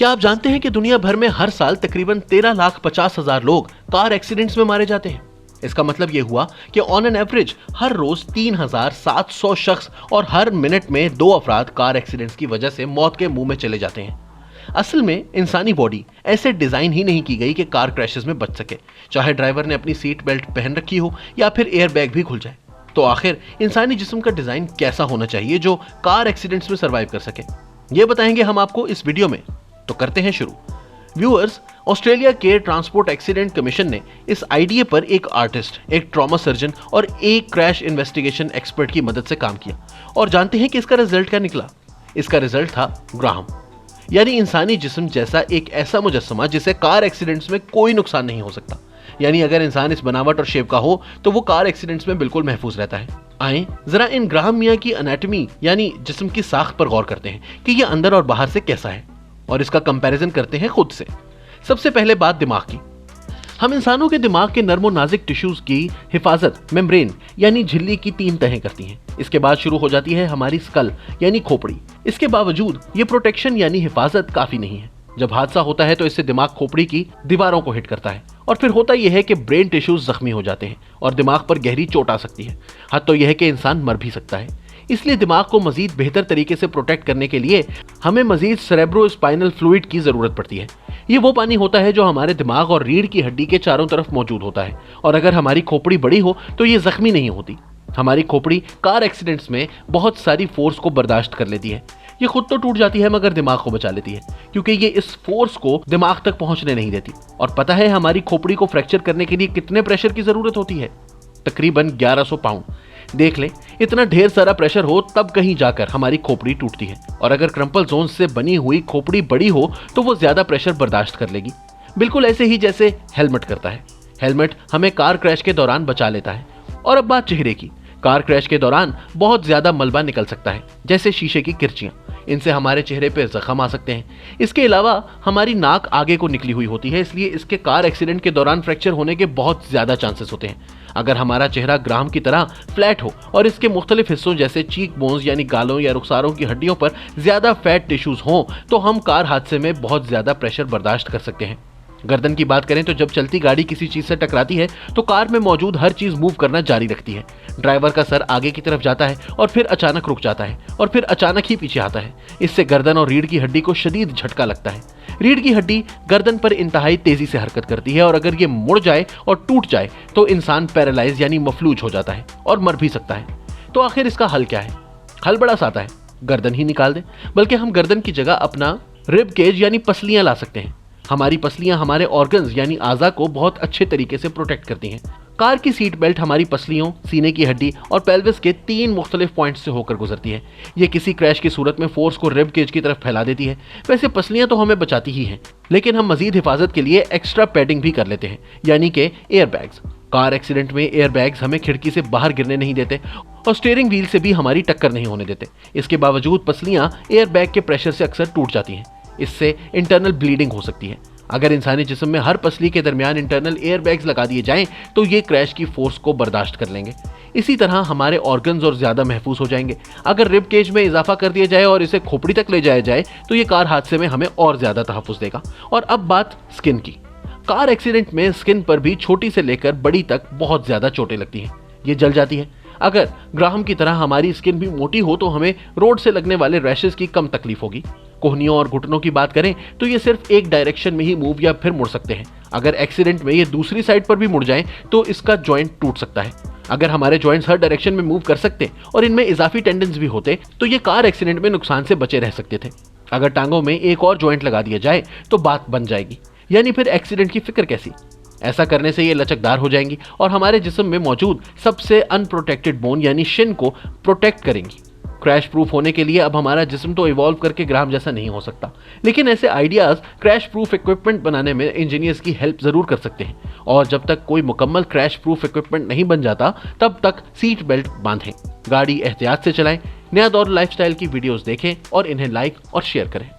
क्या आप जानते हैं कि दुनिया भर में हर साल तकरीबन 13,50,000 लोग कार एक्सीडेंट्स में मारे जाते हैं। इसका मतलब यह हुआ कि ऑन एन एवरेज हर रोज 3,700 शख्स और हर मिनट में 2 अफराद कार एक्सीडेंट्स की वजह से मौत के मुंह में चले जाते हैं। असल में इंसानी बॉडी ऐसे डिजाइन ही नहीं की गई कि कार क्रैशेस में बच सके, चाहे ड्राइवर ने अपनी सीट बेल्ट पहन रखी हो या फिर एयर बैग भी खुल जाए। तो आखिर इंसानी जिस्म का डिजाइन कैसा होना चाहिए जो कार एक्सीडेंट्स में सर्वाइव कर सके, ये बताएंगे हम आपको इस वीडियो में। तो करते हैं शुरू। व्यूअर्स, ऑस्ट्रेलिया के ट्रांसपोर्ट एक्सीडेंट कमीशन ने इस आइडिया पर एक आर्टिस्ट, एक ट्रॉमा सर्जन और एक क्रैश इन्वेस्टिगेशन एक्सपर्ट की मदद से काम किया। और जानते हैं कि इसका रिजल्ट क्या निकला? इसका रिजल्ट था ग्राहम, यानी इंसानी जिस्म जैसा एक ऐसा मुजस्समा जिसे कार एक्सीडेंट्स में कोई नुकसान नहीं हो सकता। यानी अगर इंसान इस बनावट और शेप का हो तो वो कार एक्सीडेंट्स में बिल्कुल महफूज रहता है। आए जरा इन ग्राहम मियां की एनाटॉमी यानी जिस्म की साख पर गौर करते हैं कि ये अंदर और बाहर से कैसा है, और इसका कंपैरिजन करते हैं खुद से। सबसे पहले बात दिमाग की। हम इंसानों के दिमाग के नर्म और नाजुक टिश्यूज की हिफाजत मेम्ब्रेन यानी झिल्ली की 3 तहें करती हैं। इसके बाद शुरू हो जाती है हमारी स्कल यानी खोपड़ी। इसके बावजूद ये प्रोटेक्शन यानी हिफाजत काफी नहीं है। जब हादसा होता है तो इससे दिमाग खोपड़ी की दीवारों को हिट करता है और फिर होता यह है कि ब्रेन टिश्यूज जख्मी हो जाते हैं और दिमाग पर गहरी चोट आ सकती है। हद तो यह है कि इंसान मर भी सकता है। इसलिए दिमाग को मजीद बेहतर तरीके से प्रोटेक्ट करने के लिए हमें मजीद सेरेब्रोस्पाइनल फ्लूइड की जरूरत पड़ती है। ये वो पानी होता है जो हमारे दिमाग और रीढ़ की हड्डी के चारों तरफ मौजूद होता है, और अगर हमारी खोपड़ी बड़ी हो तो ये जख्मी नहीं होती। हमारी खोपड़ी कार एक्सीडेंट्स में बहुत सारी फोर्स को बर्दाश्त कर लेती है। ये खुद तो टूट जाती है मगर दिमाग को बचा लेती है, क्योंकि ये इस फोर्स को दिमाग तक पहुंचने नहीं देती। और पता है हमारी खोपड़ी को फ्रैक्चर करने के लिए कितने प्रेशर की जरूरत होती है? तकरीबन 1100 पाउंड। देख लें, इतना ढेर सारा प्रेशर हो तब कहीं जाकर हमारी खोपड़ी टूटती है। और अगर क्रम्पल जोन से बनी हुई खोपड़ी बड़ी हो तो वो ज्यादा प्रेशर बर्दाश्त कर लेगी। बिल्कुल ऐसे ही जैसे हेलमेट करता है। हेलमेट हमें कार क्रैश के दौरान बचा लेता है। और अब बात चेहरे की। कार क्रैश के दौरान बहुत ज्यादा मलबा निकल सकता है, जैसे शीशे की किरचियां। इनसे हमारे चेहरे पर जख्म आ सकते हैं। इसके अलावा हमारी नाक आगे को निकली हुई होती है, इसलिए इसके कार एक्सीडेंट के दौरान फ्रैक्चर होने के बहुत ज्यादा चांसेस होते हैं। अगर हमारा चेहरा ग्राहम की तरह फ्लैट हो और इसके मुख्तलिफ हिस्सों जैसे चीक बोन्स यानी गालों या रुखसारों की हड्डियों पर ज्यादा फैट टिश्यूज हों तो हम कार हादसे में बहुत ज्यादा प्रेशर बर्दाश्त कर सकते हैं। गर्दन की बात करें तो जब चलती गाड़ी किसी चीज से टकराती है तो कार में मौजूद हर चीज मूव करना जारी रखती है। ड्राइवर का सर आगे की तरफ जाता है और फिर अचानक रुक जाता है और फिर अचानक ही पीछे आता है। इससे गर्दन और रीढ़ की हड्डी को शदीद झटका लगता है। रीढ़ की हड्डी गर्दन पर इंतहाई तेजी से हरकत करती है और अगर ये मुड़ जाए और टूट जाए तो इंसान पैरालाइज यानी मफलूज हो जाता है और मर भी सकता है। तो आखिर इसका हल क्या है? हल बड़ा सादा है, गर्दन ही निकाल दें। बल्कि हम गर्दन की जगह अपना रिब केज यानी पसलियां ला सकते हैं। हमारी पसलियां हमारे ऑर्गन्स यानी आज़ा को बहुत अच्छे तरीके से प्रोटेक्ट करती हैं। कार की सीट बेल्ट हमारी पसलियों, सीने की हड्डी और पेल्विस के 3 मुख्तलिफ पॉइंट्स से होकर गुजरती है। ये किसी क्रैश की सूरत में फोर्स को रिब केज की तरफ फैला देती है। वैसे पसलियां तो हमें बचाती ही हैं, लेकिन हम मजीद हिफाजत के लिए एक्स्ट्रा पैडिंग भी कर लेते हैं, यानी कि एयर बैग्स। कार एक्सीडेंट में एयर बैग्स हमें खिड़की से बाहर गिरने नहीं देते और स्टीयरिंग व्हील से भी हमारी टक्कर नहीं होने देते। इसके बावजूद पसलियां एयर बैग के प्रेशर से अक्सर टूट जाती हैं। इससे इंटरनल ब्लीडिंग हो सकती है। अगर इंसानी जिस्म में हर पसली के दरमियान इंटरनल एयर बैग्स लगा दिए जाएं तो ये क्रैश की फोर्स को बर्दाश्त कर लेंगे। इसी तरह हमारे ऑर्गन्स और ज्यादा महफूज हो जाएंगे। अगर रिब केज में इजाफा कर दिया जाए और इसे खोपड़ी तक ले जाया जाए तो ये कार हादसे में हमें और ज्यादा तहफ्फुज देगा। और अब बात स्किन की। कार एक्सीडेंट में स्किन पर भी छोटी से लेकर बड़ी तक बहुत ज्यादा चोटें लगती हैं। ये जल जाती है। अगर ग्राहम की तरह हमारी स्किन भी मोटी हो तो हमें रोड से लगने वाले रैशेस की कम तकलीफ होगी। कोहनियों और घुटनों की बात करें तो ये सिर्फ एक डायरेक्शन में ही मूव या फिर मुड़ सकते हैं। अगर एक्सीडेंट में ये दूसरी साइड पर भी मुड़ जाएं तो इसका जॉइंट टूट सकता है। अगर हमारे जॉइंट्स हर डायरेक्शन में मूव कर सकते और इनमें इजाफी टेंडेंस भी होते तो ये कार एक्सीडेंट में नुकसान से बचे रह सकते थे। अगर टांगों में एक और जॉइंट लगा दिया जाए तो बात बन जाएगी, यानी फिर एक्सीडेंट की फिक्र कैसी? ऐसा करने से ये लचकदार हो जाएंगी और हमारे जिस्म में मौजूद सबसे अनप्रोटेक्टेड बोन यानी शिन को प्रोटेक्ट करेंगी। क्रैश प्रूफ होने के लिए अब हमारा जिस्म तो इवॉल्व करके ग्राहम जैसा नहीं हो सकता, लेकिन ऐसे आइडियाज क्रैश प्रूफ इक्विपमेंट बनाने में इंजीनियर्स की हेल्प जरूर कर सकते हैं। और जब तक कोई मुकम्मल क्रैश प्रूफ इक्विपमेंट नहीं बन जाता तब तक सीट बेल्ट बांधें, गाड़ी एहतियात से चलाएं। नया दौर लाइफस्टाइल की वीडियोस देखें और इन्हें लाइक और शेयर करें।